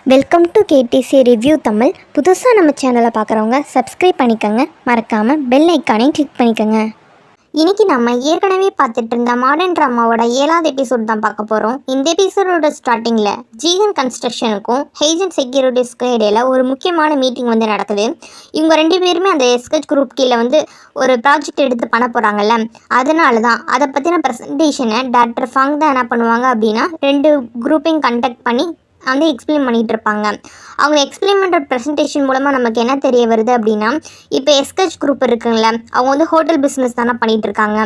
Welcome to KTC review Tamil. புதுசாக நம்ம சேனலை பார்க்குறவங்க சப்ஸ்கிரைப் பண்ணிக்கோங்க. மறக்காமல் பெல் ஐக்கானையும் கிளிக் பண்ணிக்கோங்க. இன்றைக்கி நம்ம ஏற்கனவே பார்த்துட்டு இருந்த மாடர்ன் ட்ராமாவோட 7வது எபிசோட் தான் பார்க்க போகிறோம். இந்த எபிசோடோட ஸ்டார்டிங்கில் ஜீகன் கன்ஸ்ட்ரக்ஷனுக்கும் ஹேஜன் செக்யூரிட்டிஸ்க்கும் இடையில் ஒரு முக்கியமான மீட்டிங் வந்து நடக்குது. இவங்க 2 பேருமே அந்த எஸ்கச் குரூப் கீழே வந்து ஒரு ப்ராஜெக்ட் எடுத்து பண்ண போகிறாங்கல்ல, அதனால தான் அதை பற்றின ப்ரெசன்டேஷனை டாக்டர் ஃபாங் தான் என்ன பண்ணுவாங்க அப்படின்னா 2 குரூப்பையும் கண்டக்ட் பண்ணி வந்து எக்ஸ்பிளைன் பண்ணிகிட்டு இருப்பாங்க. அவங்க எக்ஸ்பிளைன் பண்ணுற ப்ரெசன்டேஷன் மூலமாக நமக்கு என்ன தெரிய வருது அப்படின்னா, இப்போ எஸ்கச் குரூப் இருக்குங்கள, அவங்க வந்து ஹோட்டல் பிஸ்னஸ் தானே பண்ணிகிட்டு இருக்காங்க.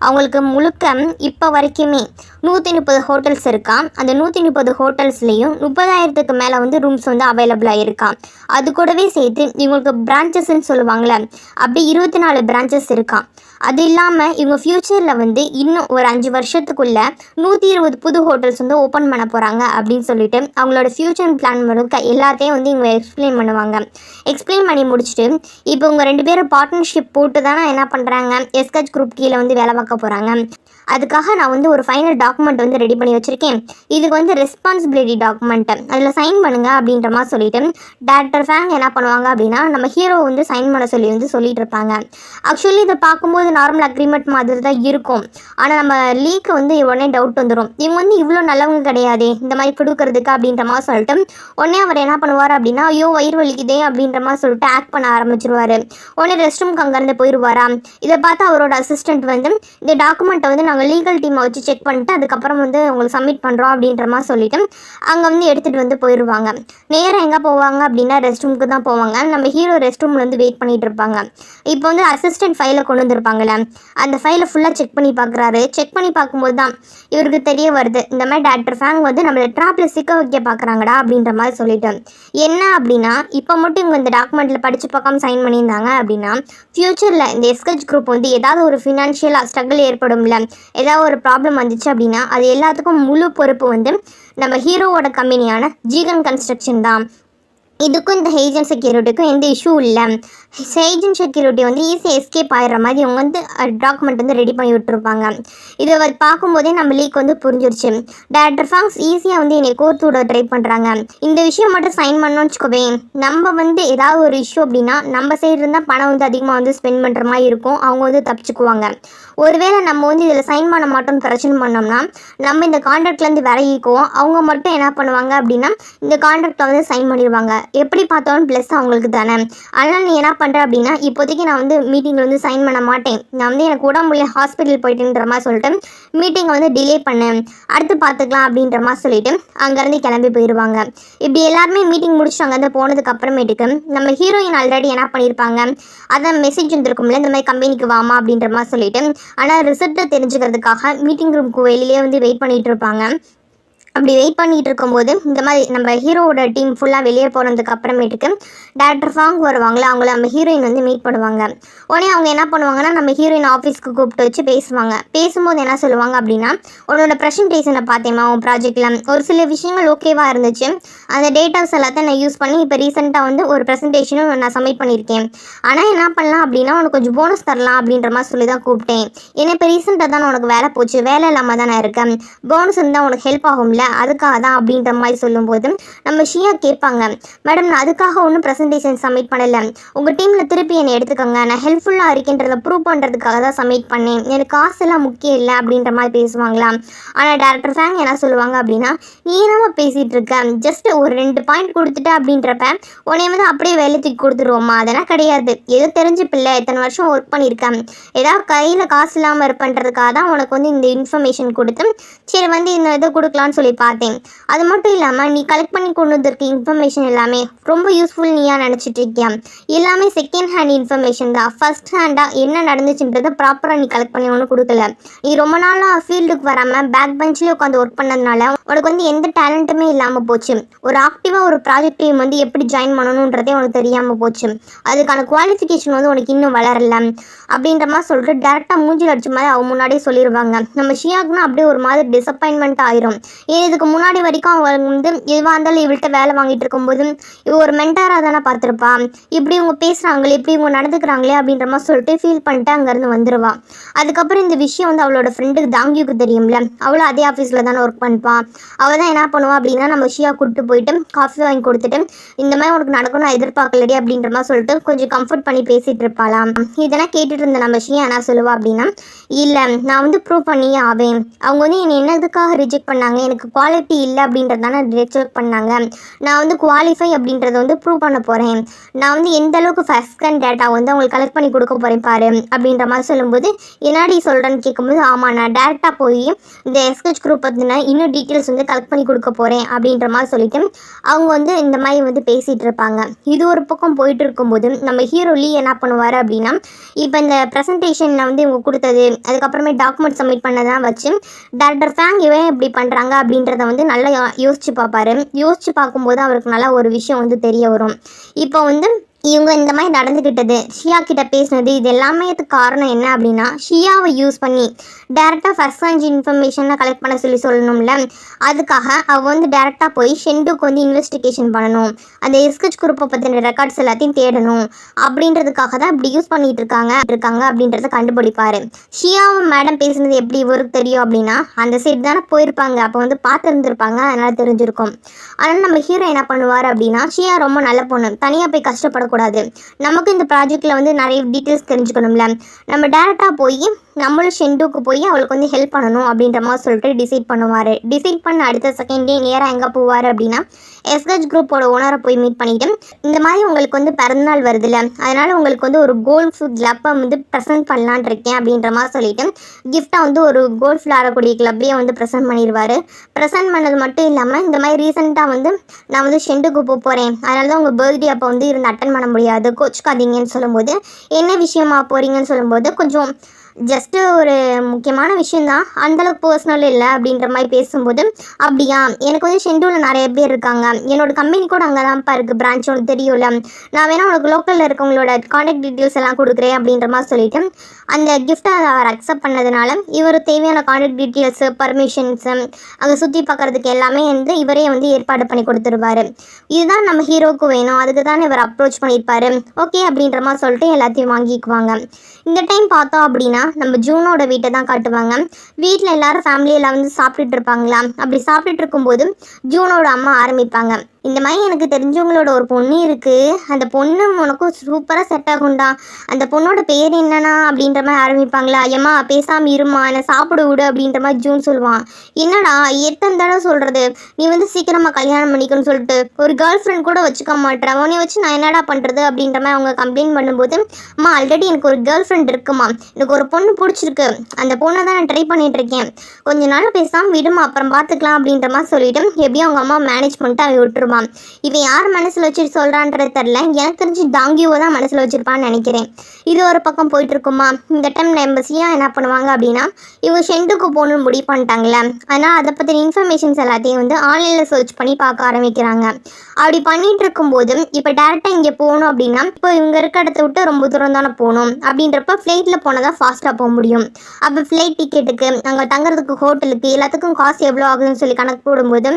அவங்களுக்கு முழுக்க இப்போ வரைக்குமே 130 ஹோட்டல்ஸ் இருக்கா. அந்த 130 ஹோட்டல்ஸ்லேயும் 30,000க்கு மேலே வந்து ரூம்ஸ் வந்து அவைலபிளாக இருக்கா. அது கூடவே சேர்த்து இவங்களுக்கு பிரான்ச்சஸ்ன்னு சொல்லுவாங்களே, அப்படி 24 பிரான்ச்சஸ் இருக்கா. அது இல்லாமல் இவங்க ஃப்யூச்சரில் வந்து இன்னும் ஒரு 5 வருஷத்துக்குள்ளே 120 புது ஹோட்டல்ஸ் வந்து ஓப்பன் பண்ண போகிறாங்க அப்படின்னு சொல்லிட்டு அவங்களோட ஃப்யூச்சர் பிளான் முழுக்க எல்லாத்தையும் வந்து இவங்க எக்ஸ்பிளைன் பண்ணுவாங்க. எக்ஸ்பிளைன் பண்ணி முடிச்சுட்டு இப்போ இவங்க 2 பேரும் பார்ட்னர்ஷிப் போட்டு தானே என்ன பண்ணுறாங்க, எஸ்கச் குரூப் கீழே வந்து வேலை பார்க்க போகிறாங்க. அதுக்காக நான் வந்து ஒரு ஃபைனல் டாக்குமெண்ட் வந்து ரெடி பண்ணி வச்சுருக்கேன். இதுக்கு வந்து ரெஸ்பான்சிபிலிட்டி டாக்குமெண்ட்டு, அதில் சைன் பண்ணுங்கள் அப்படின்ற மாதிரி சொல்லிவிட்டு டாக்டர் ஃபேங் என்ன பண்ணுவாங்க அப்படின்னா நம்ம ஹீரோ வந்து சைன் பண்ண சொல்லி வந்து சொல்லிட்டு இருப்பாங்க. ஆக்சுவலி இதை பார்க்கும்போது நார்மல் அக்ரிமெண்ட் மாதிரி தான் இருக்கும். ஆனால் நம்ம லீக்கு வந்து உடனே டவுட் வந்துடும், இவங்க வந்து இவ்வளோ நல்லவங்க கிடையாது இந்த மாதிரி கொடுக்கறதுக்கு அப்படின்ற மாதிரி சொல்லிட்டு உடனே அவர் என்ன பண்ணுவார் அப்படின்னா, ஐயோ வயிறு வலிக்குதே அப்படின்ற மாதிரி சொல்லிட்டு ஆக்ட் பண்ண ஆரம்பிச்சிருவார். உடனே ரெஸ்ட் ரூம்க்கு அங்கேருந்து போயிடுவாரா. இதை பார்த்து அவரோட அசிஸ்டன்ட் வந்து இந்த டாக்குமெண்ட்டை வந்து நாங்கள் லீகல் டீமை வச்சு செக் பண்ணிட்டு அதுக்கப்புறம் வந்து உங்களுக்கு சப்மிட் பண்ணுறோம் அப்படின்ற மாதிரி சொல்லிவிட்டு அங்கே வந்து எடுத்துகிட்டு வந்து போயிடுவாங்க. நேராக எங்கே போவாங்க அப்படின்னா ரெஸ்ட் ரூமுக்கு தான் போவாங்க. நம்ம ஹீரோ ரெஸ்ட் ரூமில் வந்து வெயிட் பண்ணிகிட்டு இருப்பாங்க. இப்போ வந்து அசிஸ்டன்ட் ஃபைலை கொண்டு வந்திருப்பாங்கள்ல, அந்த ஃபைலை ஃபுல்லாக செக் பண்ணி பார்க்குறாரு. செக் பண்ணி பார்க்கும்போது தான் இவருக்கு தெரிய வருது, இந்த மாதிரி டாக்டர் ஃபேங் வந்து நம்மளை ட்ராப்பில் சிக்க வைக்க பார்க்குறாங்கடா அப்படின்ற மாதிரி சொல்லிட்டு. என்ன அப்படின்னா இப்போ மட்டும் இவங்க இந்த டாக்குமெண்ட்டில் படித்து பார்க்காம சைன் பண்ணியிருந்தாங்க அப்படின்னா ஃப்யூச்சரில் இந்த எஸ்கச் குரூப் வந்து ஏதாவது ஒரு ஃபினான்ஷியலாக ஸ்ட்ரகிள் ஏற்படும்ல, ஏதாவது ஒரு ப்ராப்ளம் வந்துச்சு அப்படின்னா அது எல்லாத்துக்கும் முழு பொறுப்பு வந்து நம்ம ஹீரோவோட கம்பெனியான ஜீகன் கன்ஸ்ட்ரக்ஷன் தான். இதுக்கும் இந்த ஹேஜன் செக்யூரிட்டிக்கும் எந்த இஷ்யூ இல்லை. ஹேஜன் செக்யூரிட்டி வந்து ஈஸியாக எஸ்கேப் ஆகிடுற மாதிரி அவங்க வந்து டாக்குமெண்ட் வந்து ரெடி பண்ணி விட்டுருப்பாங்க. இதை பார்க்கும்போதே நம்ம லீக் வந்து புரிஞ்சிருச்சு, டாக்டர் ஃபாங்ஸ் ஈஸியாக வந்து என்னை கோர்த்து விட ட்ரை பண்ணுறாங்க. இந்த விஷயம் மட்டும் சைன் பண்ணோன்னு வச்சுக்கோவே, நம்ம வந்து ஏதாவது ஒரு இஷ்யூ அப்படின்னா நம்ம சைடு இருந்தால் பணம் வந்து அதிகமாக வந்து ஸ்பெண்ட் பண்ணுற மாதிரி இருக்கும், அவங்க வந்து தப்பிச்சுக்குவாங்க. ஒருவேளை நம்ம வந்து இதில் சைன் பண்ண மாட்டோம்னு பிரச்சனை பண்ணோம்னா நம்ம இந்த கான்ட்ராக்ட்லேருந்து விலகிக்குவோம். அவங்க மட்டும் என்ன பண்ணுவாங்க அப்படின்னா இந்த கான்ட்ராக்டை வந்து சைன் பண்ணிடுவாங்க. எப்படி பார்த்தாலும் ப்ளஸ் அவங்களுக்கு தானே. அதனால் நீ என்ன பண்ணுற அப்படின்னா இப்போதைக்கு நான் வந்து மீட்டிங்கில் வந்து சைன் பண்ண மாட்டேன், நான் வந்து எனக்கு உடம்புல ஹாஸ்பிட்டல் போயிட்டுன்ற மாதிரி சொல்லிட்டு மீட்டிங்கை வந்து டிலே பண்ணேன், அடுத்து பார்த்துக்கலாம் அப்படின்ற மாதிரி சொல்லிட்டு அங்கேருந்து கிளம்பி போயிடுவாங்க. இப்படி எல்லாருமே மீட்டிங் முடிச்சுட்டு அங்கேருந்து போனதுக்கு அப்புறமேட்டுக்கு நம்ம ஹீரோயின் ஆல்ரெடி என்ன பண்ணியிருப்பாங்க, அதான் மெசேஜ் வந்துருக்கும்ல இந்த மாதிரி கம்பெனிக்கு வாமா அப்படின்ற மாதிரி சொல்லிட்டு. ஆனால் ரிசல்ட்டை தெரிஞ்சுக்கிறதுக்காக மீட்டிங் ரூமுக்கு வெளியிலே வந்து வெயிட் பண்ணிகிட்டு இருப்பாங்க. அப்படி வெயிட் பண்ணிகிட்டு இருக்கும்போது இந்த மாதிரி நம்ம ஹீரோவோட டீம் ஃபுல்லாக வெளியே போனதுக்கு அப்புறமேட்டுக்கு டாக்டர் ஃபாங் வருவாங்களே, அவங்கள நம்ம ஹீரோயின் வந்து மீட் பண்ணுவாங்க. உடனே அவங்க என்ன பண்ணுவாங்கன்னா நம்ம ஹீரோயின் ஆஃபீஸ்க்கு கூப்பிட்டு வச்சு பேசுவாங்க. பேசும்போது என்ன சொல்லுவாங்க அப்படின்னா, உன்னோட ப்ரெசன்டேஷனை பார்த்தேம்மா உன் ப்ராஜெக்டில் ஒரு சில விஷயங்கள் ஓகேவாக இருந்துச்சு, அந்த டேட்டாஸ் எல்லாத்தையும் நான் யூஸ் பண்ணி இப்போ ரீசெண்டாக வந்து ஒரு ப்ரெசன்டேஷனும் நான் சப்மிட் பண்ணியிருக்கேன். ஆனால் என்ன பண்ணலாம் அப்படின்னா உனக்கு கொஞ்சம் போனஸ் தரலாம் அப்படின்ற மாதிரி சொல்லி தான் கூப்பிட்டேன். ஏன்னா இப்போ ரீசெண்டாக தான் உனக்கு வேலை போச்சு, வேலை இல்லாமல் தான் நான் இருக்கேன், போனஸ் இருந்தால் உனக்கு ஹெல்ப் ஆகும்ல, அதுக்காக தான் அப்படின்ற மாதிரி சொல்லும்போது நம்ம ஷியா கேட்பாங்க, மேடம் நான் அதுக்காக ஒன்றும் ப்ரெசன்டேஷன் சப்மிட் பண்ணலை, உங்கள் டீமில் திருப்பி என்னை எடுத்துக்கோங்க, நான் ஹெல்ப்ஃபுல்லாக இருக்கேன்றதை ப்ரூவ் பண்ணுறதுக்காக தான் சப்மிட் பண்ணேன், எனக்கு காசெல்லாம் முக்கியம் இல்லை அப்படின்ற மாதிரி பேசுவாங்களா. ஆனால் டாக்டர் ஃபேங் என்ன சொல்லுவாங்க அப்படின்னா, நீ என்னமா பேசிகிட்டு இருக்க, ஜஸ்ட் ஒரு 2 பாயிண்ட் கொடுத்துட்ட அப்படின்றப்ப உன்னை வந்து அப்படியே வேலை தூக்கி கொடுத்துருவோமா, அதெல்லாம் கிடையாது, ஏதோ தெரிஞ்ச பிள்ளை இத்தனை வருஷம் ஒர்க் பண்ணியிருக்கேன், ஏதாவது கையில் காசு இல்லாமல் இருப்பேன்றதுக்காக தான் உனக்கு வந்து இந்த இன்ஃபர்மேஷன் கொடுத்து சரி வந்து இந்த இதை கொடுக்கலான்னு சொல்லி பார்த்தேன். அது மட்டும் இல்லாமல் நீ கலெக்ட் பண்ணி கொண்டு வந்திருக்க இன்ஃபர்மேஷன் எல்லாமே ரொம்ப யூஸ்ஃபுல் நீயா நினச்சிட்டு இருக்கியா, எல்லாமே செகண்ட் ஹேண்ட் இன்ஃபர்மேஷன் தான், ஃபர்ஸ்ட் ஹேண்டாக என்ன நடந்துச்சுன்றதை ப்ராப்பராக நீ கலெக்ட் பண்ணி ஒன்றும் கொடுக்கல. நீ ரொம்ப நாளாக ஃபீல்டுக்கு வராமல் பேக் பெஞ்ச்லேயே உட்காந்து ஒர்க் பண்ணதுனால உனக்கு வந்து எந்த டேலண்ட்டுமே இல்லாமல் போச்சு, ஒரு ஆக்டிவாக ஒரு ப்ராஜெக்ட் டீம் வந்து எப்படி ஜாயின் பண்ணணுன்றதே உனக்கு தெரியாமல் போச்சு, அதுக்கான குவாலிஃபிகேஷன் வந்து உனக்கு இன்னும் வளரல அப்படின்ற மாதிரி சொல்லிட்டு டேரெக்டாக மூஞ்சில் அடிச்ச மாதிரி அவங்க முன்னாடியே சொல்லிடுவாங்க. நம்ம ஷியாக்குன்னா அப்படியே ஒரு மாதிரி டிசப்பாயின்மெண்ட் ஆயிரும். ஏன் இதுக்கு முன்னாடி வரைக்கும் அவங்க வந்து எதுவாக இருந்தாலும் இவள்கிட்ட வேலை வாங்கிட்டு இருக்கும்போது இவ ஒரு மென்டாராக தானே பார்த்துருப்பா, இப்படி இவங்க பேசுகிறாங்களே இப்படி இவங்க நடந்துக்கிறாங்களே அப்படின்ற மாதிரி சொல்லிட்டு ஃபீல் பண்ணிட்டு அங்கேருந்து வந்துடுவா. அதுக்கப்புறம் இந்த விஷயம் வந்து அவளோட ஃப்ரெண்டுக்கு தாங்கியுக்கு தெரியும்ல, அவளும் அதே ஆஃபீஸில் தானே ஒர்க் பண்ணிப்பான். அவள் தான் என்ன பண்ணுவா அப்படின்னா நம்ம ஷியா கூப்பிட்டு போயிட்டு காஃபி வாங்கி கொடுத்துட்டு இந்த மாதிரி உனக்கு நடக்கும் நான் எதிர்பார்க்கலடி அப்படின்ற மாதிரி சொல்லிட்டு கொஞ்சம் கம்ஃபர்ட் பண்ணி பேசிகிட்டு இருப்பாளாம். இதெல்லாம் கேட்டுட்டு இருந்த நம்ம ஷியா என்ன சொல்லுவா அப்படின்னா, இல்லை நான் வந்து ப்ரூவ் பண்ணியே ஆவேன், அவங்க வந்து என்னை என்னதுக்காக ரிஜெக்ட் பண்ணாங்க, எனக்கு குவாலிட்டி இல்லை அப்படின்றதான ரிஜெக்ட் பண்ணாங்க, நான் வந்து குவாலிஃபை அப்படின்றத வந்து ப்ரூவ் பண்ண போகிறேன், நான் வந்து எந்த அளவுக்கு ஃபர்ஸ்ட் ஸ்கேன் டேட்டா வந்து அவங்களுக்கு கலெக்ட் பண்ணி கொடுக்க போகிறேன் பாரு அப்படின்ற மாதிரி சொல்லும்போது, என்னடி சொல்கிறேன்னு கேட்கும்போது, ஆமாம் நான் டேரெக்டாக போய் இந்த எஸ்கெச் குரூப் பற்றின இன்னும் டீட்டெயில்ஸ் வந்து கலெக்ட் பண்ணி கொடுக்க போகிறேன் அப்படின்ற மாதிரி சொல்லிட்டு அவங்க வந்து இந்த மாதிரி வந்து பேசிகிட்டு இருப்பாங்க. இது ஒரு பக்கம் போயிட்டு இருக்கும்போது நம்ம ஹீரோ லீ என்ன பண்ணுவார் அப்படின்னா, இப்போ இந்த ப்ரெசன்டேஷனில் வந்து இவங்க கொடுத்தது அதுக்கப்புறமே டாக்குமெண்ட் சப்மிட் பண்ணதான் வச்சு டேரக்டர் ஃபேங் இவன் இப்படி பண்ணுறாங்க அப்படின்றத வந்து நல்லா யோசிச்சு பார்ப்பாரு. யோசிச்சு பார்க்கும்போது அவருக்கு நல்லா ஒரு விஷயம் வந்து தெரிய வரும். இப்போ வந்து இவங்க இந்த மாதிரி நடந்துக்கிட்டது, ஷியா கிட்ட பேசினது, இது எல்லாமே காரணம் என்ன அப்படின்னா, ஷியாவை யூஸ் பண்ணி டேரெக்டாக ஃபர்ஸ்ட் ரேஞ்ச் இன்ஃபர்மேஷனை கலெக்ட் பண்ண சொல்லணும்ல, அதுக்காக அவள் வந்து டேரெக்டாக போய் ஷெண்டுக்கு வந்து இன்வெஸ்டிகேஷன் பண்ணணும், அந்த எஸ்கெச் குரூப்பை பற்றின ரெக்கார்ட்ஸ் எல்லாத்தையும் தேடணும் அப்படின்றதுக்காக தான் இப்படி யூஸ் பண்ணிட்டு இருக்காங்க அப்படின்றத கண்டுபிடிப்பார். ஷியாவை மேடம் பேசுனது எப்படி இவருக்கு தெரியும் அப்படின்னா, அந்த சைடு தானே போயிருப்பாங்க, அப்போ வந்து பார்த்துருந்துருப்பாங்க, அதனால் தெரிஞ்சிருக்கும். ஆனால் நம்ம ஹீரோ என்ன பண்ணுவார் அப்படின்னா, ஷியா ரொம்ப நல்ல பொண்ணு, தனியாக போய் கஷ்டப்பட கூடாது, நமக்கு இந்த ப்ராஜெக்டில் வந்து நிறைய டீட்டெயில்ஸ் தெரிஞ்சுக்கணும்ல, நம்ம டேரெக்டாக போய் நம்மளும் ஷெண்டுக்கு போய் அவளுக்கு வந்து ஹெல்ப் பண்ணணும் அப்படின்ற மாதிரி சொல்லிட்டு டிசைட் பண்ணுவார். டிசைட் பண்ண அடுத்த செகண்டே நேராக எங்கே போவார் அப்படின்னா, எஸ்கெச் குரூப்போட ஓனரை போய் மீட் பண்ணிவிட்டு, இந்த மாதிரி உங்களுக்கு வந்து பிறந்தநாள் வருதுல்ல, அதனால் உங்களுக்கு வந்து ஒரு கோல்ட் ஃபுட் கிளப்பை வந்து ப்ரெசென்ட் பண்ணலான் இருக்கேன் அப்படின்ற மாதிரி சொல்லிவிட்டு கிஃப்டாக வந்து ஒரு கோல்ஃப் விளையாடக்கூடிய கிளப்பையே வந்து ப்ரெசென்ட் பண்ணிடுவார். ப்ரெசென்ட் பண்ணது மட்டும் இல்லாமல் இந்த மாதிரி ரீசெண்டாக வந்து நான் வந்து ஷெண்டுக்கு போகிறேன், அதனால தான் உங்கள் பர்த்டே அப்போ வந்து இருந்து அட்டன் பண்ண முடியாது, கோச்சுக்காதீங்கன்னு சொல்லும்போது, என்ன விஷயமா போகிறீங்கன்னு சொல்லும்போது, கொஞ்சம் ஜஸ்ட்டு ஒரு முக்கியமான விஷயந்தான், அந்தளவுக்கு பர்சனல் இல்லை அப்படின்ற மாதிரி பேசும்போது, அப்படியா எனக்கு வந்து ஷெண்டூவில் நிறைய பேர் இருக்காங்க, என்னோட கம்பெனி கூட அங்கே தான்ப்பா இருக்குது பிரான்ச், உனக்கு தெரியும்ல, நான் வேணால் உனக்கு லோக்கலில் இருக்கவங்களோட காண்டாக்ட் டீட்டெயில்ஸ் எல்லாம் கொடுக்குறேன் அப்படின்ற மாதிரி சொல்லிவிட்டு அந்த கிஃப்ட்டை அவர் அக்செப்ட் பண்ணதுனால இவர் தேவையான காண்டாக்ட் டீட்டெயில்ஸு பர்மிஷன்ஸு அங்கே சுற்றி பார்க்குறதுக்கு எல்லாமே வந்து இவரே வந்து ஏற்பாடு பண்ணி கொடுத்துருவார். இதுதான் நம்ம ஹீரோவுக்கு வேணும், அதுக்கு தான் இவர் அப்ரோச் பண்ணியிருப்பார். ஓகே அப்படின்ற மாதிரி சொல்லிட்டு எல்லாத்தையும் வாங்கிக்குவாங்க. இந்த டைம் பார்த்தோம் அப்படின்னா நம்ம ஜூனோட வீட்டை தான் காட்டுவாங்க. வீட்டில் எல்லாரும் ஃபேமிலியெல்லாம் வந்து சாப்பிட்டுட்டு இருப்பாங்களா, அப்படி சாப்பிட்டுட்டு இருக்கும்போது ஜூனோட அம்மா ஆரம்பிப்பாங்க, இந்த மாதிரி எனக்கு தெரிஞ்சவங்களோட ஒரு பொண்ணு இருக்குது, அந்த பொண்ணு உனக்கும் சூப்பராக செட் ஆகும்டா, அந்த பொண்ணோட பேர் என்னன்னா அப்படின்ற மாதிரி ஆரம்பிப்பாங்களா. ஏம்மா பேசாமல் இருமா, என்னை சாப்பிட விடு அப்படின்ற மாதிரி ஜூன் சொல்லுவான். என்னடா எத்தனை தடவை சொல்கிறது, நீ வந்து சீக்கிரமாக கல்யாணம் பண்ணிக்கணும்னு சொல்லிட்டு ஒரு கேர்ள் ஃப்ரெண்ட் கூட வச்சுக்க மாட்டேன், உன்னை வச்சு நான் என்னடா பண்ணுறது அப்படின்ற மாதிரி அவங்க கம்ப்ளைண்ட் பண்ணும்போது, அம்மா ஆல்ரெடி எனக்கு ஒரு கேர்ள் ஃப்ரெண்ட் இருக்குமா, எனக்கு ஒரு பொண்ணு பிடிச்சிருக்கு, அந்த பொண்ணை தான் நான் ட்ரை பண்ணிகிட்டு இருக்கேன், கொஞ்ச நாள் பேசாமல் விடுமா அப்புறம் பார்த்துக்கலாம் அப்படின்ற மாதிரி சொல்லிவிட்டு எப்படியும் அவங்க அம்மா மேனேஜ் பண்ணிட்டு அவன் விட்டுருவான். இவன் யார் மனசில் வச்சுட்டு சொல்கிறான்றது தெரில, எனக்கு தெரிஞ்சு டாங்கியோவை தான் மனசில் வச்சுருப்பான்னு நினைக்கிறேன். இது ஒரு பக்கம் போயிட்டு இருக்குமா. இந்த டைம் நம்ம சியா என்ன பண்ணுவாங்க அப்படின்னா, இவங்க ஷெண்டுக்கு போகணுன்னு முடிவு பண்ணிட்டாங்களே, ஆனால் அதை பற்றின இன்ஃபர்மேஷன்ஸ் எல்லாத்தையும் வந்து ஆன்லைனில் சர்ச் பண்ணி பார்க்க ஆரம்பிக்கிறாங்க. அப்படி பண்ணிட்டு இருக்கும்போது இப்போ டேரெக்டாக இங்கே போகணும் அப்படின்னா, இப்போ இவங்க இருக்க இடத்த விட்டு ரொம்ப தூரம் தானே போகணும், அப்படின்றப்ப ஃப்ளைட்டில் போனால் தான் ஃபாஸ்ட்டாக போக முடியும். அப்போ ஃப்ளைட் டிக்கெட்டுக்கு அங்கே தங்குறதுக்கு ஹோட்டலுக்கு எல்லாத்துக்கும் காசு எவ்வளோ ஆகுதுன்னு சொல்லி கணக்கு போடும்போது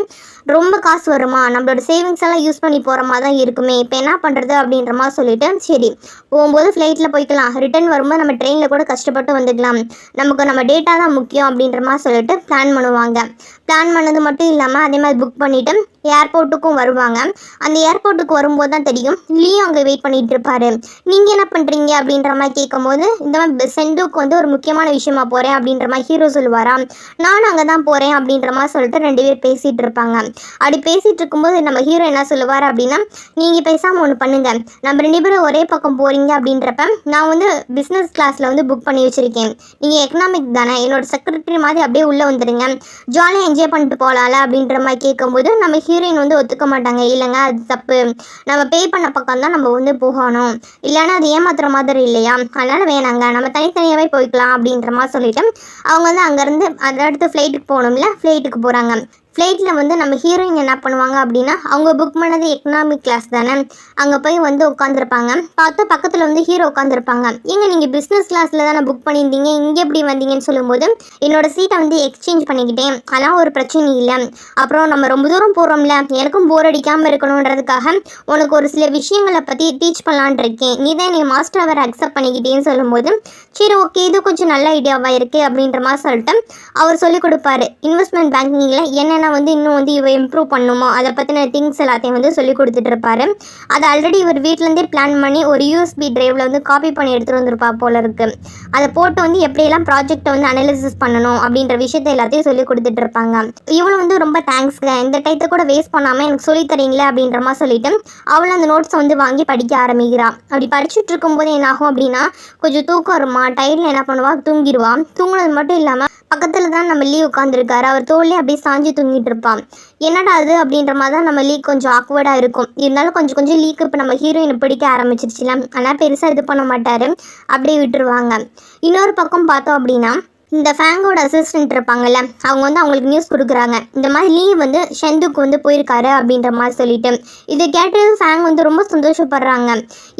ரொம்ப காசு வருமா, நம்மளோட சேவிங்ஸ் எல்லாம் யூஸ் பண்ணி போகிற மாதிரி தான் இருக்குமே, இப்போ என்ன பண்ணுறது அப்படின்ற மாதிரி சொல்லிட்டு சரி போகும்போது ஃப்ளைட்டில் போய்க்கலாம், ரிட்டர்ன் வரும்போது நம்ம ட்ரெயினில் கூட கஷ்டப்பட்டு வந்துக்கலாம், நமக்கு நம்ம டேட்டா தான் முக்கியம் அப்படின்ற மாதிரி சொல்லிட்டு பிளான் பண்ணுவாங்க. பிளான் பண்ணது மட்டும் இல்லாமல் அதே மாதிரி புக் பண்ணிவிட்டு ஏர்போர்ட்டுக்கும் வருவாங்க. அந்த ஏர்போர்ட்டுக்கு வரும்போது தான் தெரியும் லீயும் அங்கே வெயிட் பண்ணிகிட்டு இருப்பார். நீங்கள் என்ன பண்ணுறீங்க அப்படின்ற மாதிரி கேட்கும்போது, இந்த மாதிரி செண்டுக்கு வந்து ஒரு முக்கியமான விஷயமா போகிறேன் அப்படின்ற மாதிரி ஹீரோ சொல்லுவாரா, நானும் அங்கே தான் போகிறேன் அப்படின்ற மாதிரி சொல்லிட்டு ரெண்டு பேர் பேசிகிட்டு இருப்பாங்க. அப்படி பேசிகிட்டு இருக்கும்போது நம்ம ஹீரோ என்ன சொல்லுவார் அப்படின்னா, நீங்கள் பேசாமல் ஒன்று பண்ணுங்கள், நம்ம ரெண்டு பேரும் ஒரே பக்கம் போகிறீங்க அப்படின்றப்ப நான் வந்து பிஸ்னஸ் கிளாஸில் வந்து புக் பண்ணி வச்சுருக்கேன், நீங்கள் எக்கனாமிக் தானே, என்னோட செக்ரட்டரி மாதிரி அப்படியே உள்ளே வந்துடுங்க, ஜாலியாக என்ஜாய் பண்ணிட்டு போகலாம்ல அப்படின்ற மாதிரி கேட்கும்போது நம்ம ஹீரோயின் வந்து ஒத்துக்க மாட்டாங்க. இல்லைங்க அது தப்பு, நம்ம பே பண்ண பக்கம் தான் நம்ம வந்து போகணும், இல்லைன்னா அது ஏமாத்துற மாதிரி இல்லையா, அதனால் வேணாங்க நம்ம தனித்தனியாகவே போய்க்கலாம் அப்படின்ற மாதிரி சொல்லிவிட்டு அவங்க வந்து அங்கேருந்து அதை அடுத்து ஃப்ளைட்டுக்கு போகணும்ல, ஃப்ளைட்டுக்கு போகிறாங்க. ஃப்ளைட்டில் வந்து நம்ம ஹீரோயின் என்ன பண்ணுவாங்க அப்படின்னா அவங்க புக் பண்ணது எக்கனாமிக் கிளாஸ் தானே, அங்கே போய் வந்து உட்காந்துருப்பாங்க. பார்த்தா பக்கத்தில் வந்து ஹீரோ உட்காந்துருப்பாங்க. ஏங்க நீங்கள் பிஸ்னஸ் கிளாஸில் தானே புக் பண்ணியிருந்தீங்க, இங்கே எப்படி வந்தீங்கன்னு சொல்லும்போது என்னோட சீட்டை வந்து எக்ஸ்சேஞ்ச் பண்ணிக்கிட்டேன், அதெல்லாம் ஒரு பிரச்சனை இல்லை. அப்புறம் நம்ம ரொம்ப தூரம் போகிறோம்ல, எனக்கும் போர் அடிக்காமல் இருக்கணுன்றதுக்காக உனக்கு ஒரு சில விஷயங்களை பற்றி டீச் பண்ணலான் இருக்கேன், நீ தான் நீ மாஸ்டர் அவர் அக்செப்ட் பண்ணிக்கிட்டேன்னு சொல்லும்போது சரி ஓகே இது கொஞ்சம் நல்ல ஐடியாவாக இருக்குது அப்படின்ற மாதிரி சொல்லிட்டு அவர் சொல்லிக் கொடுப்பாரு. இன்வெஸ்ட்மெண்ட் பேங்கிங்கில் என்னென்ன வந்து இன்னும் வந்து இவ இம்ப்ரூவ் பண்ணுமோ அதை பற்றின திங்ஸ் எல்லாத்தையும் வந்து சொல்லி கொடுத்துட்டு இருப்பாரு. அதை ஆல்ரெடி இவர் வீட்டிலேருந்தே பிளான் பண்ணி ஒரு யூஎஸ்பி டிரைவில் வந்து காப்பி பண்ணி எடுத்துகிட்டு வந்துருப்பா போல இருக்கு. அதை போட்டு வந்து எப்படியெல்லாம் ப்ராஜெக்டை வந்து அனலிசிஸ் பண்ணணும் அப்படின்ற விஷயத்தை எல்லாத்தையும் சொல்லி கொடுத்துட்டு இருப்பாங்க. இவளும் வந்து ரொம்ப தேங்க்ஸ்ங்க, இந்த டைத்தை கூட வேஸ்ட் பண்ணாமல் எனக்கு சொல்லி தரீங்களே அப்படின்ற மாதிரி சொல்லிட்டு அவளும் அந்த நோட்ஸை வந்து வாங்கி படிக்க ஆரம்பிக்கிறா. அப்படி படிச்சுட்டு இருக்கும்போது என்ன ஆகும் அப்படின்னா கொஞ்சம் தூக்கம் வருமா, டயர்டில் என்ன பண்ணுவா தூங்கிடுவா. தூங்குனது மட்டும் இல்லாமல் பக்கத்தில் தான் நம்ம லீ உட்காந்துருக்காரு, அவர் தோல்லே அப்படியே சாஞ்சி தூங்கிட்டு இருப்பான். என்னடா அது அப்படின்ற மாதிரி தான் நம்ம லீ கொஞ்சம் ஆக்வர்டாக இருக்கும். இருந்தாலும் கொஞ்சம் கொஞ்சம் லீக்கு இப்போ நம்ம ஹீரோயினை பிடிக்க ஆரம்பிச்சிருச்சுல, ஆனால் பெருசாக இது பண்ண மாட்டார், அப்படியே விட்டுருவாங்க. இன்னொரு பக்கம் பார்த்தோம் அப்படின்னா இந்த ஃபேங்கோட அசிஸ்டன்ட் இருப்பாங்கல்ல, அவங்க வந்து அவங்களுக்கு நியூஸ் கொடுக்குறாங்க, இந்த மாதிரி லீ வந்து ஷெந்துக்கு வந்து போயிருக்காரு அப்படின்ற மாதிரி சொல்லிட்டு. இதை கேட்டது ஃபேங் வந்து ரொம்ப சந்தோஷப்படுறாங்க.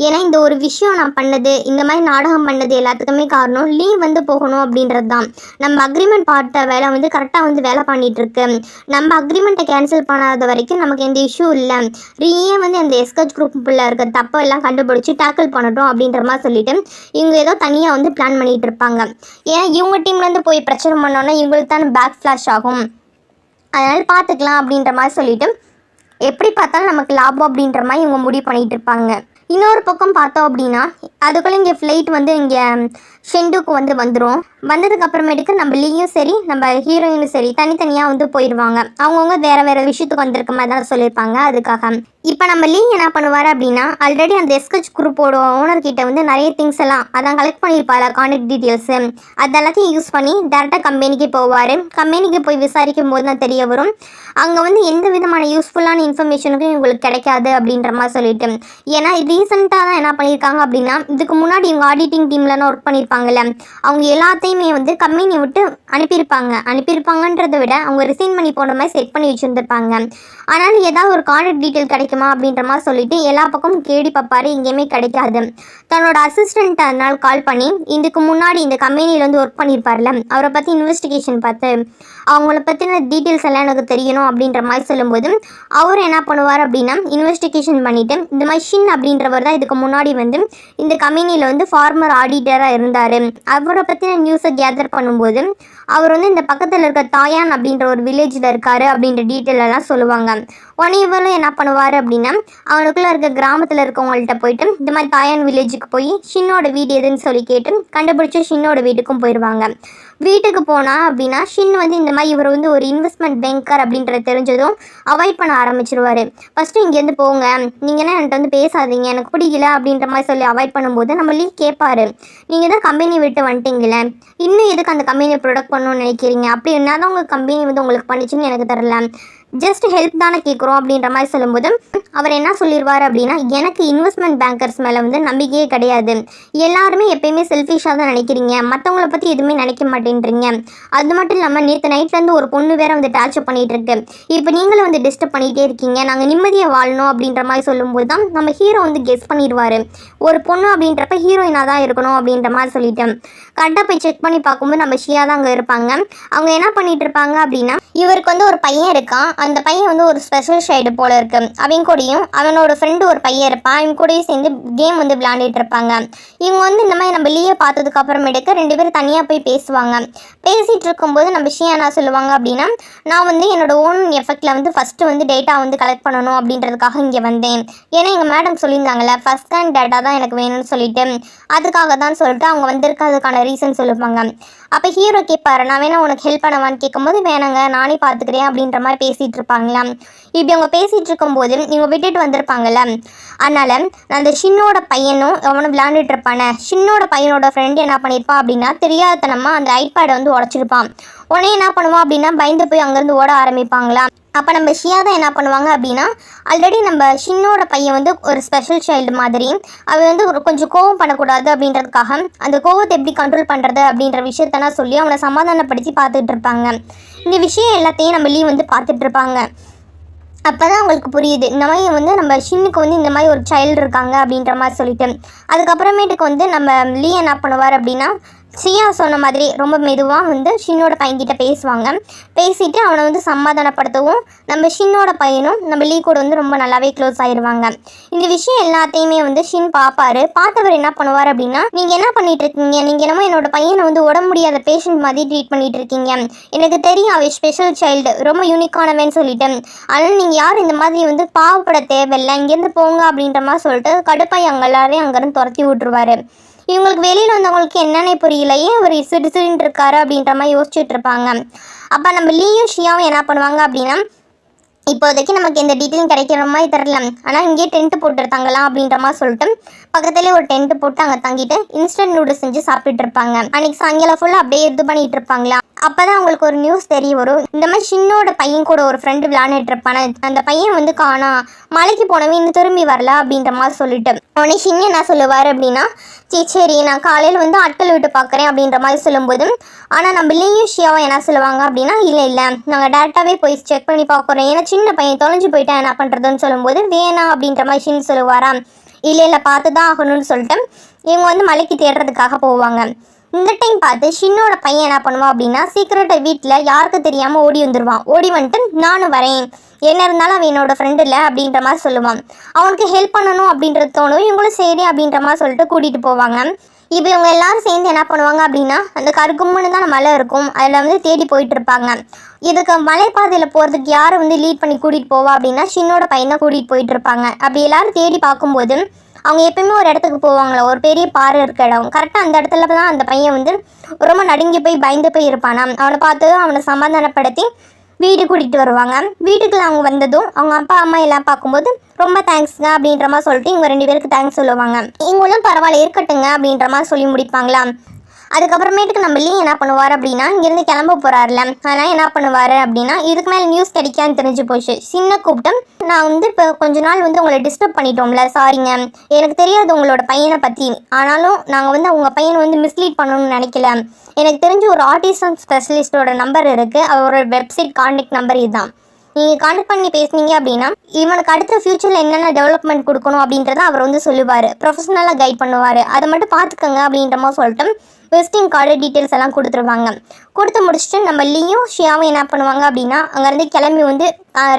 ஏன்னா இந்த ஒரு விஷயம் நான் பண்ணது, இந்த மாதிரி நாடகம் பண்ணது எல்லாத்துக்குமே காரணம் லீ வந்து போகணும் அப்படின்றது தான். நம்ம அக்ரிமெண்ட் பார்த்த வேலை வந்து கரெக்டாக வந்து வேலை பண்ணிகிட்டு இருக்கு, நம்ம அக்ரிமெண்ட்டை கேன்சல் பண்ணாத வரைக்கும் நமக்கு எந்த இஷ்யூ இல்லை, ரீயே வந்து அந்த எஸ்கச் குரூப்புக்குள்ளே இருக்க தப்பெல்லாம் கண்டுபிடிச்சி டேக்கிள் பண்ணட்டும் அப்படின்ற மாதிரி சொல்லிட்டு இவங்க ஏதோ தனியாக வந்து பிளான் பண்ணிகிட்டு இருப்பாங்க. ஏன்னா இவங்க டீம் வந்து போய் பிரச்சனை பண்ணோன்னா இவங்களுக்கு தான் பேக் ஃப்ளாஷ் ஆகும், அதனால் பார்த்துக்கலாம் அப்படின்ற மாதிரி சொல்லிட்டு எப்படி பார்த்தாலும் நமக்கு லாபம் அப்படின்ற மாதிரி இவங்க முடிவு பண்ணிகிட்டு இருப்பாங்க. இன்னொரு பக்கம் பார்த்தோம் அப்படின்னா அதுக்குள்ளே இங்கே ஃப்ளைட் வந்து இங்கே ஷெண்டுக்கு வந்து வந்துடும். வந்ததுக்கு அப்புறமேட்டுக்கு நம்ம லீயும் சரி நம்ம ஹீரோயினும் சரி தனித்தனியாக வந்து போயிடுவாங்க. அவங்கவுங்க வேறு வேறு விஷயத்துக்கு வந்திருக்க மாதிரி தான் சொல்லியிருப்பாங்க. அதுக்காக இப்போ நம்ம லீ என்ன பண்ணுவார் அப்படின்னா ஆல்ரெடி அந்த எஸ்கச் குரூப்போட ஓனர்கிட்ட வந்து நிறைய திங்ஸ் எல்லாம் அதான் கலெக்ட் பண்ணியிருப்பாள், கான்டாக்ட் டீட்டெயில்ஸு அதெல்லாத்தையும் யூஸ் பண்ணி டேரெக்டாக கம்பெனிக்கு போவார். கம்பெனிக்கு போய் விசாரிக்கும் போது தான் தெரிய வரும் அங்கே வந்து எந்த விதமான யூஸ்ஃபுல்லான இன்ஃபர்மேஷனுக்கும் இவங்களுக்கு கிடைக்காது அப்படின்ற மாதிரி சொல்லிட்டு. ஏன்னா ரீசெண்டாக தான் என்ன பண்ணியிருக்காங்க அப்படின்னா இதுக்கு முன்னாடி இவங்க ஆடிட்டிங் டீம்லலாம் ஒர்க் பண்ணியிருப்பாங்கல்ல, அவங்க எல்லாத்தையுமே வந்து கம்பெனியை விட்டு அனுப்பியிருப்பாங்கன்றதை விட அவங்க ரிசைன் பண்ணி போன மாதிரி செட் பண்ணி வச்சுருந்துருப்பாங்க. ஆனாலும் ஏதாவது ஒரு கான்டாக்ட் டீட்டெயில் கிடைக்குமா அப்படின்ற மாதிரி சொல்லிட்டு எல்லா பக்கமும் தேடி பார்ப்பாரு, எங்கேயுமே கிடைக்காது. தன்னோட அசிஸ்டண்ட் அதனால் கால் பண்ணி இதுக்கு முன்னாடி இந்த கம்பெனியில் வந்து ஒர்க் பண்ணியிருப்பார்ல அவரை பற்றி இன்வெஸ்டிகேஷன் பார்த்து அவங்கள பற்றின டீட்டெயில்ஸ் எல்லாம் எனக்கு தெரியணும் அப்படின்ற மாதிரி சொல்லும்போது அவர் என்ன பண்ணுவார் அப்படின்னா இன்வெஸ்டிகேஷன் பண்ணிவிட்டு இந்த மாதிரி ஷின் அப்படின்றவர் தான் இதுக்கு முன்னாடி வந்து இந்த கம்பெனியில் வந்து ஃபார்மர் ஆடிட்டராக இருந்தார், அவரை பற்றின நியூஸை கேதர் பண்ணும்போது அவர் வந்து இந்த பக்கத்தில் இருக்க தாயான் அப்படின்ற ஒரு வில்லேஜில் இருக்கார் அப்படின்ற டீட்டெயில் எல்லாம் சொல்லுவாங்க. உடனே இவரும் என்ன பண்ணுவார் அப்படின்னா அவனுக்குள்ளே இருக்க கிராமத்தில் இருக்கவங்கள்ட்ட போயிட்டு இந்த மாதிரி தாயான் வில்லேஜுக்கு போய் ஷின்னோட வீடு எதுன்னு சொல்லி கேட்டு கண்டுபிடிச்சி ஷின்னோட வீட்டுக்கும் போயிடுவாங்க. வீட்டுக்கு போனால் அப்படின்னா ஷின் வந்து இந்த மாதிரி இவர் வந்து ஒரு இன்வெஸ்ட்மெண்ட் பேங்கர் அப்படின்றது தெரிஞ்சதும் அவாய்ட் பண்ண ஆரம்பிச்சிருவார். ஃபஸ்ட்டு இங்கேருந்து போங்க, நீங்கள் என்ன என்கிட்ட வந்து பேசாதீங்க, எனக்கு பிடிக்கல அப்படின்ற மாதிரி சொல்லி அவாய்ட் பண்ணும்போது நம்ம லீ கேட்பார், நீங்கள் தான் கம்பெனி விட்டு வந்துட்டீங்களே, இன்னும் எதுக்கு அந்த கம்பெனியை ப்ரொடக்ட் பண்ணணும்னு நினைக்கிறீங்க, அப்படி என்ன தான் உங்கள் கம்பெனி வந்து உங்களுக்கு பண்ணிச்சுன்னு எனக்கு தெரில, ஜஸ்ட் ஹெல்ப் தானே கேட்குறோம் அப்படின்ற மாதிரி சொல்லும்போது அவர் என்ன சொல்லிடுவார் அப்படின்னா எனக்கு இன்வெஸ்ட்மெண்ட் பேங்கர்ஸ் மேலே வந்து நம்பிக்கையே கிடையாது, எல்லாருமே எப்பயுமே செல்ஃபிஷாக தான் நினைக்கிறீங்க, மற்றவங்கள பற்றி எதுவுமே நினைக்க மாட்டேன்றீங்க, அது மட்டும் இல்லாமல் நேற்று நைட்லேருந்து ஒரு பொண்ணு வேறு வந்து டார்ச்சர் பண்ணிகிட்டு இருக்கு, இப்போ நீங்களும் வந்து டிஸ்டர்ப் பண்ணிகிட்டே இருக்கீங்க, நாங்கள் நிம்மதியாக வாழணும் அப்படின்ற மாதிரி சொல்லும்போது தான் நம்ம ஹீரோ வந்து கெஸ் பண்ணிடுவார் ஒரு பொண்ணு அப்படின்றப்ப ஹீரோயினாக தான் இருக்கணும் அப்படின்ற மாதிரி சொல்லிட்டேன். கரெக்டாக போய் செக் பண்ணி பார்க்கும்போது நம்ம ஷியா தான் அங்கே இருப்பாங்க. அவங்க என்ன பண்ணிகிட்டு இருப்பாங்க அப்படின்னா இவருக்கு வந்து ஒரு பையன் இருக்கான், அந்த பையன் வந்து ஒரு ஸ்பெஷல் ஷைடு போல் இருக்குது, அவங்க கூடயும் அவனோட ஃப்ரெண்டு ஒரு பையன் இருப்பான், அவங்க கூடயும் சேர்ந்து கேம் வந்து விளையாண்டுட்டு இருப்பாங்க. இவங்க வந்து இந்த மாதிரி நம்ம லீயை பார்த்ததுக்கு அப்புறமேட்டுக்கு ரெண்டு பேரும் தனியாக போய் பேசுவாங்க. பேசிகிட்டு இருக்கும்போது நம்ம ஷியா என்ன சொல்லுவாங்க அப்படின்னா நான் வந்து என்னோட ஓன் எஃபெக்டில் வந்து ஃபஸ்ட்டு வந்து டேட்டா வந்து கலெக்ட் பண்ணணும் அப்படின்றதுக்காக இங்கே வந்தேன், ஏன்னா எங்கள் மேடம் சொல்லியிருந்தாங்கல்ல ஃபஸ்ட் ஹேண்ட் டேட்டா தான் எனக்கு வேணும்னு சொல்லிட்டு அதுக்காக தான் சொல்லிட்டு அவங்க வந்திருக்கிறதுக்கான ரீசன் சொல்லுவாங்க. அப்போ ஹீரோ கேட்பாரு நான் வேணா உனக்கு ஹெல்ப் பண்ணவான்னு கேட்கும்போது வேணாங்க நானே பார்த்துக்கிறேன் அப்படின்ற மாதிரி பேசிகிட்டு இருப்பாங்களா. இப்படி அவங்க பேசிகிட்டு இருக்கும்போது இவங்க விட்டுட்டு வந்திருப்பாங்கல்ல, அதனால் அந்த ஷின்னோட பையனும் அவனும் விளையாண்டுட்டு இருப்பானே, ஷின்னோட பையனோட ஃப்ரெண்டு என்ன பண்ணியிருப்பான் அப்படின்னா தெரியாதனமாக அந்த ஐபேடை வந்து உடச்சிருப்பான். உடனே என்ன பண்ணுவான் அப்படின்னா பயந்து போய் அங்கேருந்து ஓட ஆரம்பிப்பாங்களா. அப்போ நம்ம ஷியா தான் என்ன பண்ணுவாங்க அப்படின்னா ஆல்ரெடி நம்ம ஷின்னோட பையன் வந்து ஒரு ஸ்பெஷல் சைல்டு மாதிரி அவன் வந்து ஒரு கொஞ்சம் கோவம் பண்ணக்கூடாது அப்படின்றதுக்காக அந்த கோவத்தை எப்படி கண்ட்ரோல் பண்ணுறது அப்படின்ற விஷயத்தெல்லாம் சொல்லி அவனை சமாதானப்படுத்தி பார்த்துட்டு இருப்பாங்க. இந்த விஷயம் எல்லாத்தையும் நம்ம லீ வந்து பார்த்துட்டு இருப்பாங்க. அப்போ தான் அவங்களுக்கு புரியுது இந்த மாதிரி வந்து நம்ம ஷின்னுக்கு வந்து இந்த மாதிரி ஒரு சைல்டு இருக்காங்க அப்படின்ற மாதிரி சொல்லிட்டு. அதுக்கப்புறமேட்டுக்கு வந்து நம்ம லீ என்ன பண்ணுவார் அப்படின்னா, சியா சொன்ன மாதிரி ரொம்ப மெதுவாக வந்து ஷின்னோட பையன்கிட்ட பேசுவாங்க. பேசிட்டு அவனை வந்து சமாதானப்படுத்தவும் நம்ம ஷின்னோட பையனும் நம்ம லீ கூட வந்து ரொம்ப நல்லாவே க்ளோஸ் ஆயிடுவாங்க. இந்த விஷயம் எல்லாத்தையுமே வந்து ஷின் பார்ப்பாரு. பார்த்தவர் என்ன பண்ணுவார் அப்படின்னா, நீங்கள் என்ன பண்ணிட்டு இருக்கீங்க, நீங்கள் என்னமோ என்னோட பையனை வந்து உடம்பு முடியாத பேஷண்ட் மாதிரி ட்ரீட் பண்ணிட்டு இருக்கீங்க, எனக்கு தெரியும் அவன் ஸ்பெஷல் சைல்டு ரொம்ப யூனிக்கானவன்னு சொல்லிட்டு, அதனால் நீங்கள் யாரும் இந்த மாதிரி வந்து பாவப்பட தேவையில்லை, இங்கேருந்து போங்க அப்படின்ற மாதிரி சொல்லிட்டு கடுப்பாய் அங்கே எல்லாரையும் அங்கேருந்து துரத்தி விட்டுருவாரு. இவங்களுக்கு வெளியில் வந்தவங்களுக்கு என்னன்னே புரியல, ஏன் அவர் சிடுசிடுன்னு இருக்காரு அப்படின்ற மாதிரி யோசிச்சுட்டு இருப்பாங்க. அப்போ நம்ம லீயும் ஷியாவும் என்ன பண்ணுவாங்க அப்படின்னா, இப்போதைக்கு நமக்கு எந்த டீட்டெயிலும் கிடைக்கிற மாதிரி தெரில, ஆனால் இங்கேயே டென்ட்டு போட்டு தங்கலாம் அப்படின்ற மாதிரி சொல்லிட்டு பக்கத்துலேயே ஒரு டென்ட்டு போட்டு அங்கே தங்கிட்டு இன்ஸ்டன்ட் நூடுல்ஸ் செஞ்சு சாப்பிட்டுட்டு இருப்பாங்க. அன்றைக்கி சாயங்காலம் ஃபுல்லாக அப்படியே இது பண்ணிகிட்டு இருப்பாங்களா. அப்போ தான் அவங்களுக்கு ஒரு நியூஸ் தெரிய வரும், இந்த மாதிரி ஷின்னோட பையன் கூட ஒரு ஃப்ரெண்டு விளையாண்டுட்டு இருப்பானே, அந்த பையன் வந்து காணா, மலைக்கு போனவன் இன்னும் திரும்பி வரல அப்படின்ற மாதிரி சொல்லிட்டு. உடனே ஷின்னு என்ன சொல்லுவார் அப்படின்னா, சரி நான் காலையில் வந்து ஆட்கள் விட்டு பார்க்குறேன் அப்படின்ற மாதிரி சொல்லும்போது, ஆனால் நம்ம லீயும் ஷியாவும் என்ன சொல்லுவாங்க அப்படின்னா, இல்லை நாங்கள் டேரெக்டாகவே போய் செக் பண்ணி பார்க்குறோம், ஏன்னா சின்ன பையன் தொலைஞ்சு போயிட்டா என்ன பண்ணுறதுன்னு சொல்லும்போது, வேணாம் அப்படின்ற மாதிரி ஷின் சொல்லுவாரா. இல்லை பார்த்து தான் ஆகணும்னு சொல்லிட்டு இவங்க வந்து மலைக்கு தேடுறதுக்காக போவாங்க. இந்த டைம் பார்த்து ஷின்னோட பையன் என்ன பண்ணுவான் அப்படின்னா, சீக்கிரட்டாக வீட்டில் யாருக்கு தெரியாமல் ஓடி வந்துடுவான். ஓடி வந்துட்டு நானும் வரேன், என்ன இருந்தாலும் அவன் என்னோடய ஃப்ரெண்டு இல்லை அப்படின்ற மாதிரி சொல்லுவான். அவனுக்கு ஹெல்ப் பண்ணணும் அப்படின்றது தோணும். இவங்களும் சரி அப்படின்ற மாதிரி சொல்லிட்டு கூட்டிகிட்டு போவாங்க. இப்போ இவங்க எல்லாரும் சேர்ந்து என்ன பண்ணுவாங்க அப்படின்னா, அந்த கருக்கும்னு தான் மலை இருக்கும், அதில் வந்து தேடி போயிட்டு இருப்பாங்க. இதுக்கு மலைப்பாதையில் போகிறதுக்கு யாரை வந்து லீட் பண்ணி கூட்டிகிட்டு போவா அப்படின்னா, ஷின்னோட பையனை கூட்டிகிட்டு போயிட்டு இருப்பாங்க. அப்படி எல்லாரும் தேடி பார்க்கும்போது அவங்க எப்பயுமே ஒரு இடத்துக்கு போவாங்களா, ஒரு பெரிய பாறை இருக்க இடம். கரெக்டாக அந்த இடத்துல தான் அந்த பையன் வந்து ரொம்ப நடுங்கி போய் பயந்து போய் இருப்பானா. அவனை பார்த்து அவனை சமாதானப்படுத்தி வீடு கூட்டிகிட்டு வருவாங்க. வீட்டுக்குள்ள அவங்க வந்ததும் அவங்க அப்பா அம்மா எல்லாம் பார்க்கும்போது ரொம்ப தேங்க்ஸுங்க அப்படின்ற மாதிரி சொல்லிட்டு இவங்க 2 பேருக்கு தேங்க்ஸ் சொல்லுவாங்க. இவங்களும் பரவாயில்ல இருக்கட்டுங்க அப்படின்ற மாதிரி சொல்லி முடிப்பாங்களா. அதுக்கப்புறமேட்டுக்கு நம்ம லீ என்ன பண்ணுவார் அப்படின்னா, இங்கேருந்து கிளம்ப போகிறாருல, அதனால் என்ன பண்ணுவார் அப்படின்னா, இதுக்கு மேலே நியூஸ் கிடைக்கான்னு தெரிஞ்சு போச்சு. சின்ன கூப்பிட்டு, நான் வந்து இப்போ கொஞ்ச நாள் வந்து உங்களை டிஸ்டர்ப் பண்ணிட்டோம்ல, சாரிங்க, எனக்கு தெரியாது உங்களோட பையனை பற்றி, ஆனாலும் நாங்கள் வந்து அவங்க பையனை வந்து மிஸ்லீட் பண்ணணும்னு நினைக்கல, எனக்கு தெரிஞ்ச ஒரு ஆட்டிசம் ஸ்பெஷலிஸ்ட்டோட நம்பர் இருக்குது, அவரோட வெப்சைட் கான்டாக்ட் நம்பர் இதுதான், நீங்கள் கான்டாக்ட் பண்ணி பேசுனீங்க அப்படின்னா இவனுக்கு அடுத்த ஃப்யூச்சரில் என்னென்ன டெவலப்மெண்ட் கொடுக்கணும் அப்படின்றத அவர் வந்து சொல்லுவார், ப்ரொஃபஷனலாக கைட் பண்ணுவார், அதை மட்டும் பார்த்துக்கோங்க அப்படின்ற மாதிரி சொல்லிட்டு விசிட்டிங் கார்டு டீட்டெயில்ஸ் எல்லாம் கொடுத்துருவாங்க. கொடுத்து முடிச்சுட்டு நம்ம லீயும் ஷியாவும் என்ன பண்ணுவாங்க அப்படின்னா, அங்கேருந்து கிளம்பி வந்து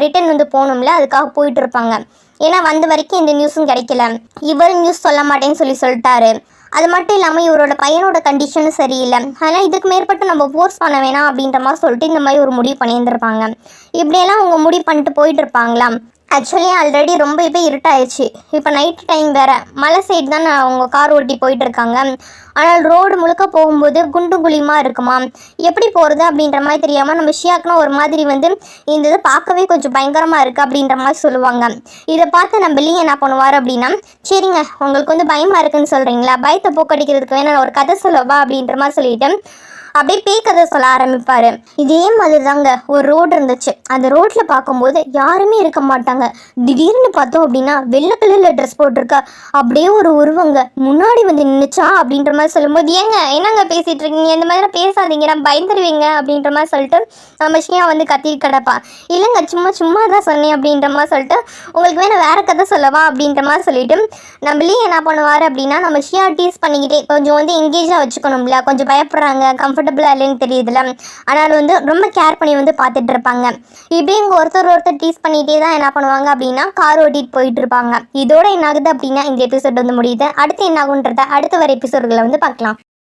ரிட்டன் வந்து போகணும்ல, அதுக்காக போயிட்டு இருப்பாங்க. ஏன்னா வந்த வரைக்கும் எந்த நியூஸும் கிடைக்கல, இவர் நியூஸ் சொல்ல மாட்டேன்னு சொல்லிட்டாரு. அது மட்டும் இல்லாமல் இவரோட பையனோட கண்டிஷனும் சரியில்லை, அதனால் இதுக்கு மேற்பட்டு நம்ம ஃபோர்ஸ் பண்ண வேணாம் அப்படின்ற மாதிரி சொல்லிட்டு இந்த மாதிரி ஒரு முடிவு பண்ணியிருந்திருப்பாங்க. இப்படியெல்லாம் அவங்க முடிவு பண்ணிட்டு போயிட்டு இருப்பாங்களாம். ஆக்சுவலி ஆல்ரெடி ரொம்ப இப்போ இருட்டாயிடுச்சு, இப்போ நைட் டைம் வேறு, மலை சைடு தான் அவங்க கார் ஓட்டி போயிட்டு இருக்காங்க. ஆனால் ரோடு முழுக்க போகும்போது குண்டு குழியுமா இருக்குமா, எப்படி போகிறது அப்படின்ற மாதிரி தெரியாமல் நம்ம ஷியாக்குனா ஒரு மாதிரி வந்து இந்த இது பார்க்கவே கொஞ்சம் பயங்கரமாக இருக்குது அப்படின்ற மாதிரி சொல்லுவாங்க. இதை பார்த்து நம்ம லீ என்ன பண்ணுவார் அப்படின்னா, சரிங்க உங்களுக்கு வந்து பயமாக இருக்குன்னு சொல்கிறீங்களா, பயத்தை போக்கடிக்கிறதுக்கு வேணா ஒரு கதை சொல்லவா அப்படின்ற மாதிரி சொல்லிட்டு அப்படியே பேய் கதை சொல்ல ஆரம்பிப்பார். இதே மாதிரி தாங்க ஒரு ரோடு இருந்துச்சு, அந்த ரோட்டில் பார்க்கும்போது யாருமே இருக்க மாட்டாங்க. திடீர்னு பார்த்தோம் அப்படின்னா வெள்ளை கலரில் ட்ரெஸ் போட்டிருக்கா அப்படியே ஒரு உருவங்க முன்னாடி வந்து நின்றுச்சா அப்படின்ற மாதிரி சொல்லும்போது, ஏங்க என்னங்க பேசிகிட்டு இருக்கீங்க, இந்த மாதிரி பேசாதீங்க நான் பயந்துருவீங்க அப்படின்ற மாதிரி சொல்லிட்டு நம்ம ஷியா வந்து கத்திட்டு கிடப்பா. இல்லைங்க சும்மா தான் சொன்னேன் அப்படின்ற மாதிரி சொல்லிட்டு, உங்களுக்கு வேணால் வேறு கதை சொல்லவா அப்படின்ற மாதிரி சொல்லிட்டு நம்மளே என்ன பண்ணுவார் அப்படின்னா, நம்ம ஷியா டீஸ் பண்ணிக்கிட்டே கொஞ்சம் வந்து எங்கேஜாக வச்சுக்கணும்ல, கொஞ்சம் பயப்படுறாங்க கம்ஃபர்டபுளாக இல்லைன்னு தெரியுதுல, ஆனால் வந்து ரொம்ப கேர் பண்ணி வந்து பார்த்துட்டு இருப்பாங்க. இப்படி இங்கே ஒருத்தர் டீஸ் பண்ணிகிட்டே தான் என்ன பண்ணுவாங்க அப்படின்னா கார் ஓட்டிகிட்டு போயிட்டு இருப்பாங்க. இதோட என்ன ஆகுது அப்படின்னா இந்த எபிசோட் வந்து முடியுது. அடுத்து என்ன ஆகுன்றத அடுத்த வர எபிசோடுகளை வந்து பார்க்கலாம்.